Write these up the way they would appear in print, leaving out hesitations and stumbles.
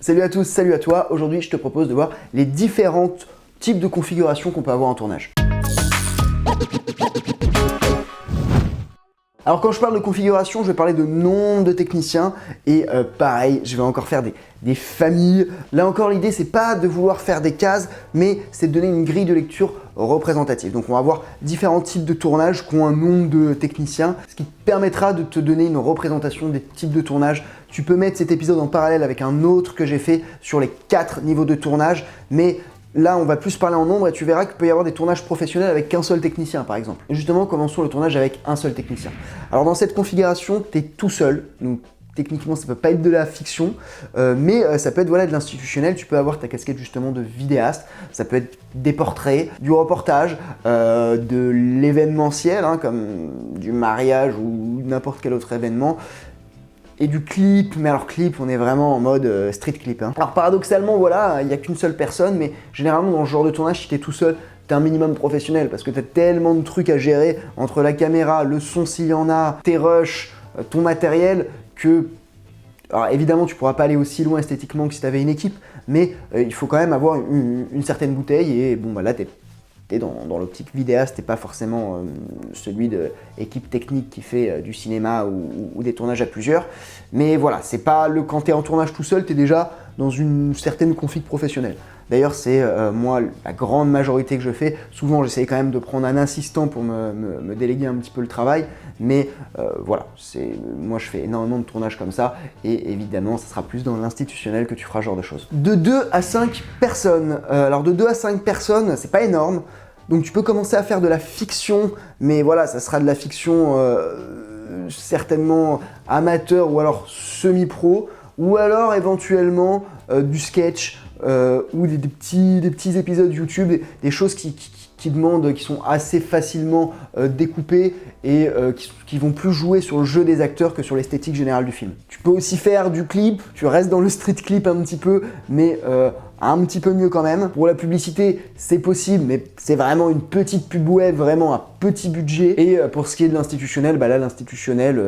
Salut à tous, salut à toi. Aujourd'hui, je te propose de voir les différents types de configurations qu'on peut avoir en tournage. Alors quand je parle de configuration, je vais parler de nombre de techniciens et pareil, je vais encore faire des familles. Là encore, l'idée, c'est pas de vouloir faire des cases, mais c'est de donner une grille de lecture représentative. Donc on va avoir différents types de tournage qui ont un nombre de techniciens, ce qui te permettra de te donner une représentation des types de tournage. Tu peux mettre cet épisode en parallèle avec un autre que j'ai fait sur les 4 niveaux de tournage, mais là, on va plus parler en nombre et tu verras qu'il peut y avoir des tournages professionnels avec qu'un seul technicien, par exemple. Et justement, commençons le tournage avec un seul technicien. Alors, dans cette configuration, tu es tout seul. Donc, techniquement, ça peut pas être de la fiction, mais ça peut être de l'institutionnel. Tu peux avoir ta casquette justement de vidéaste. Ça peut être des portraits, du reportage, de l'événementiel, comme du mariage ou n'importe quel autre événement. Et du clip, mais alors clip, on est vraiment en mode street clip. Alors paradoxalement, voilà, il n'y a qu'une seule personne, mais généralement dans ce genre de tournage, si tu es tout seul, tu es un minimum professionnel parce que tu as tellement de trucs à gérer entre la caméra, le son s'il y en a, tes rushs, ton matériel, que... Alors évidemment, tu pourras pas aller aussi loin esthétiquement que si tu avais une équipe, mais il faut quand même avoir une certaine bouteille et bon, bah là, tu es dans l'optique vidéaste, t'es pas forcément celui de équipe technique qui fait du cinéma ou des tournages à plusieurs. Mais voilà, c'est pas quand t'es en tournage tout seul, t'es déjà dans une certaine config professionnelle. D'ailleurs, c'est moi la grande majorité que je fais. Souvent, j'essaye quand même de prendre un assistant pour me déléguer un petit peu le travail. Mais voilà, moi je fais énormément de tournages comme ça. Et évidemment, ça sera plus dans l'institutionnel que tu feras ce genre de choses. De 2 à 5 personnes. Alors de 2 à 5 personnes, c'est pas énorme. Donc tu peux commencer à faire de la fiction, mais voilà, ça sera de la fiction certainement amateur ou alors semi-pro, ou alors éventuellement du sketch ou des petits épisodes YouTube, des choses qui sont assez facilement découpées et qui vont plus jouer sur le jeu des acteurs que sur l'esthétique générale du film. Tu peux aussi faire du clip, tu restes dans le street clip un petit peu, mais un petit peu mieux quand même. Pour la publicité, c'est possible, mais c'est vraiment une petite pub web, vraiment un petit budget. Et pour ce qui est de l'institutionnel, bah là, l'institutionnel,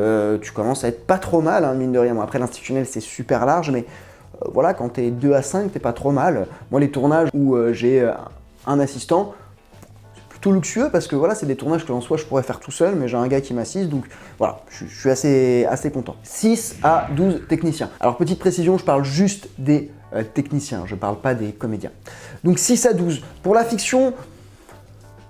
tu commences à être pas trop mal, mine de rien. Bon, après, l'institutionnel, c'est super large, mais voilà, quand t'es 2 à 5, t'es pas trop mal. Moi, les tournages où j'ai un assistant, c'est plutôt luxueux parce que voilà, c'est des tournages que en soi, je pourrais faire tout seul, mais j'ai un gars qui m'assiste, donc voilà, je suis assez content. 6 à 12 techniciens. Alors, petite précision, je parle juste des techniciens, je parle pas des comédiens. Donc 6 à 12. Pour la fiction,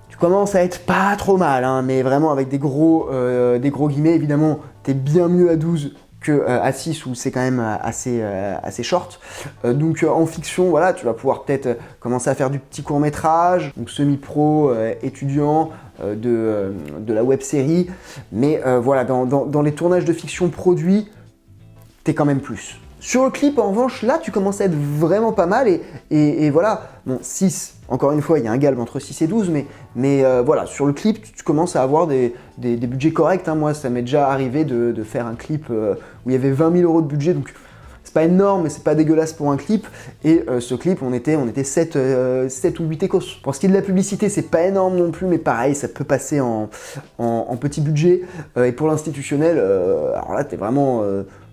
tu commences à être pas trop mal, mais vraiment avec des gros guillemets, évidemment, t'es bien mieux à 12 que à 6 où c'est quand même assez short. Donc en fiction, voilà, tu vas pouvoir peut-être commencer à faire du petit court-métrage, donc semi-pro, étudiant, de la web-série. Mais voilà, dans les tournages de fiction produits, t'es quand même plus. Sur le clip, en revanche, là, tu commences à être vraiment pas mal et voilà. Bon, 6, encore une fois, il y a un galbe entre 6 et 12, mais voilà, sur le clip, tu commences à avoir des budgets corrects. Moi, ça m'est déjà arrivé de faire un clip où il y avait 20 000 € de budget, donc c'est pas énorme, mais c'est pas dégueulasse pour un clip. Et ce clip, on était 7 ou 8 écos. Pour ce qui est de la publicité, c'est pas énorme non plus, mais pareil, ça peut passer en petit budget. Et pour l'institutionnel, alors là, t'es vraiment...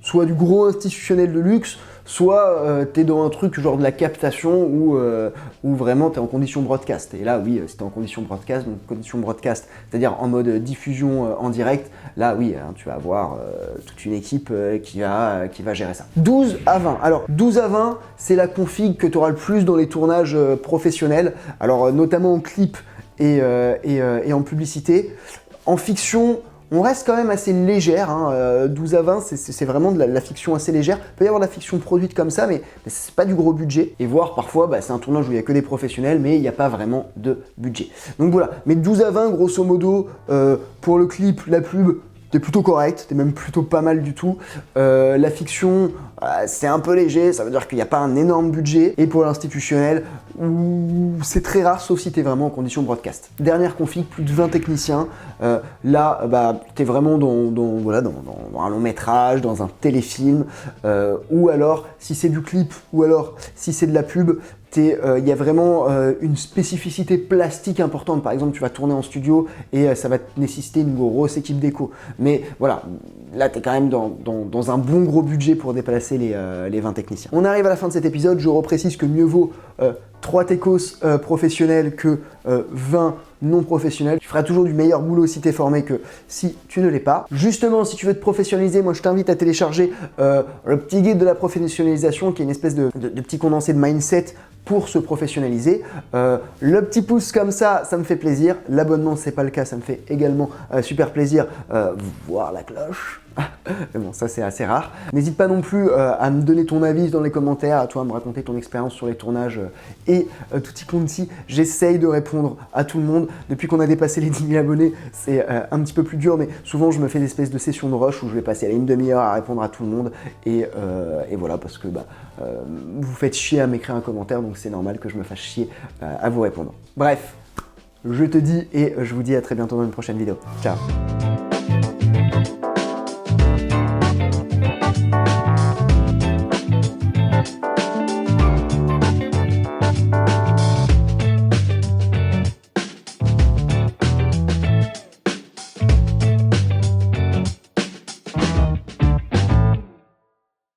soit du gros institutionnel de luxe, soit t'es dans un truc genre de la captation où vraiment t'es en condition broadcast. Et là, oui, si t'es en condition broadcast, donc condition broadcast, c'est-à-dire en mode diffusion en direct, là, oui, tu vas avoir toute une équipe qui va gérer ça. 12 à 20. Alors, 12 à 20, c'est la config que tu auras le plus dans les tournages professionnels, alors notamment en clip et en publicité. En fiction, on reste quand même assez légère, 12 à 20, c'est vraiment de la fiction assez légère. Il peut y avoir de la fiction produite comme ça, mais c'est pas du gros budget. Et voir parfois, c'est un tournage où il n'y a que des professionnels, mais il n'y a pas vraiment de budget. Donc voilà, mais 12 à 20, grosso modo, pour le clip, la pub, t'es plutôt correct, t'es même plutôt pas mal du tout. La fiction, c'est un peu léger, ça veut dire qu'il n'y a pas un énorme budget. Et pour l'institutionnel, c'est très rare, sauf si t'es vraiment en condition broadcast. Dernière config, plus de 20 techniciens. Là, t'es vraiment dans un long métrage, dans un téléfilm, ou alors, si c'est du clip, ou alors, si c'est de la pub, il y a vraiment une spécificité plastique importante. Par exemple, tu vas tourner en studio et ça va te nécessiter une grosse équipe d'écho. Mais voilà, là, tu es quand même dans un bon gros budget pour déplacer les 20 techniciens. On arrive à la fin de cet épisode. Je reprécise que mieux vaut 3 techos professionnels que 20 non professionnels. Tu feras toujours du meilleur boulot si tu es formé que si tu ne l'es pas. Justement, si tu veux te professionnaliser, moi je t'invite à télécharger le petit guide de la professionnalisation qui est une espèce de petit condensé de mindset pour se professionnaliser. Le petit pouce comme ça me fait plaisir. L'abonnement, c'est pas le cas, ça me fait également super plaisir. Voir la cloche. Mais bon, ça c'est assez rare. N'hésite pas non plus à me donner ton avis dans les commentaires, à toi me raconter ton expérience sur les tournages et tutti quanti. J'essaye de répondre à tout le monde. Depuis qu'on a dépassé les 10 000 abonnés, c'est un petit peu plus dur, mais souvent je me fais des espèces de sessions de rush où je vais passer à une demi-heure à répondre à tout le monde. Et voilà, parce que vous faites chier à m'écrire un commentaire, donc c'est normal que je me fasse chier à vous répondre. Bref, je te dis et je vous dis à très bientôt dans une prochaine vidéo. Ciao!